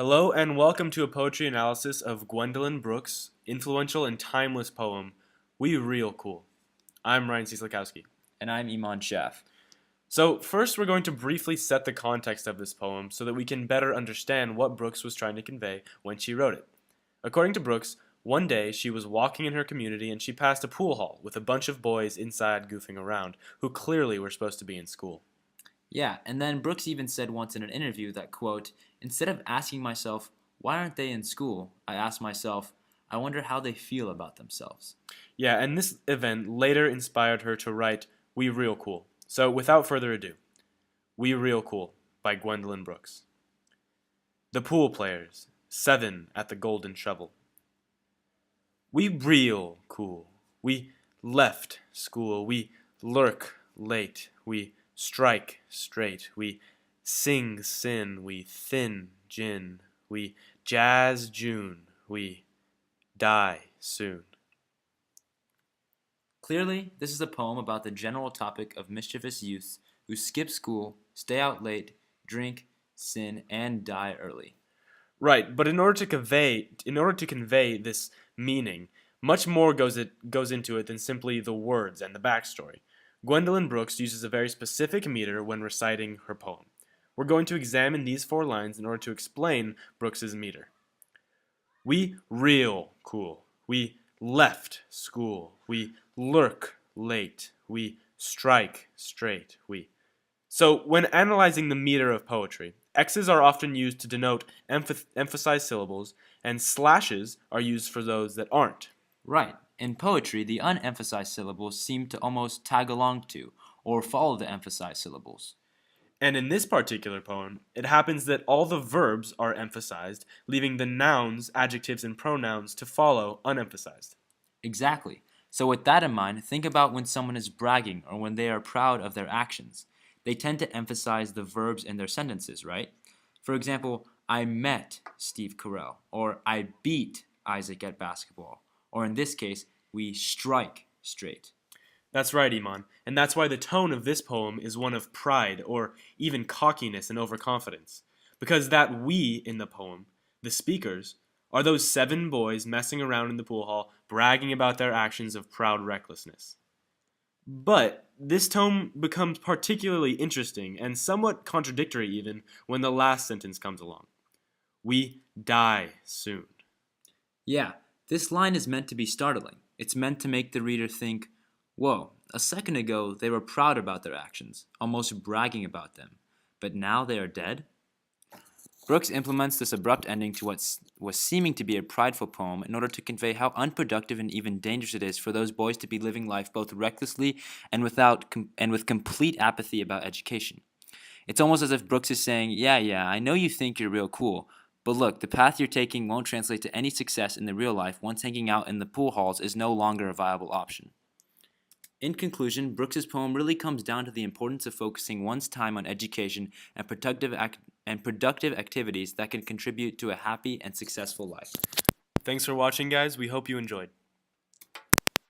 Hello and welcome to a poetry analysis of Gwendolyn Brooks' influential and timeless poem, We Real Cool. I'm Ryan Cieslakowski. And I'm Iman Shaf. So first we're going to briefly set the context of this poem so that we can better understand what Brooks was trying to convey when she wrote it. According to Brooks, one day she was walking in her community and she passed a pool hall with a bunch of boys inside goofing around who clearly were supposed to be in school. Yeah, and then Brooks even said once in an interview that, quote, instead of asking myself, why aren't they in school, I asked myself, I wonder how they feel about themselves. Yeah, and this event later inspired her to write We Real Cool. So without further ado, We Real Cool by Gwendolyn Brooks. The pool players, 7 at the Golden Shovel. We real cool. We left school. We lurk late. We strike straight. We sing sin. We thin gin. We jazz June. We die soon. Clearly, this is a poem about the general topic of mischievous youths who skip school, stay out late, drink, sin, and die early. Right, but in order to convey this meaning, much more goes into it than simply the words and the backstory. Gwendolyn Brooks uses a very specific meter when reciting her poem. We're going to examine these 4 lines in order to explain Brooks's meter. We real cool. We left school. We lurk late. We strike straight. So when analyzing the meter of poetry, X's are often used to denote emphasized syllables, and slashes are used for those that aren't. Right. In poetry, the unemphasized syllables seem to almost tag along to, or follow the emphasized syllables. And in this particular poem, it happens that all the verbs are emphasized, leaving the nouns, adjectives, and pronouns to follow unemphasized. Exactly. So with that in mind, think about when someone is bragging or when they are proud of their actions. They tend to emphasize the verbs in their sentences, right? For example, I met Steve Carell, or I beat Isaac at basketball, or in this case, we strike straight. That's right, Iman, and that's why the tone of this poem is one of pride or even cockiness and overconfidence. Because that we in the poem, the speakers, are those 7 boys messing around in the pool hall, bragging about their actions of proud recklessness. But this tone becomes particularly interesting and somewhat contradictory even when the last sentence comes along. We die soon. Yeah, this line is meant to be startling. It's meant to make the reader think, whoa, a second ago they were proud about their actions, almost bragging about them, but now they are dead? Brooks implements this abrupt ending to what was seeming to be a prideful poem in order to convey how unproductive and even dangerous it is for those boys to be living life both recklessly and with complete apathy about education. It's almost as if Brooks is saying, yeah, I know you think you're real cool, but look, the path you're taking won't translate to any success in the real life once hanging out in the pool halls is no longer a viable option. In conclusion, Brooks's poem really comes down to the importance of focusing one's time on education and productive activities that can contribute to a happy and successful life. Thanks for watching, guys. We hope you enjoyed.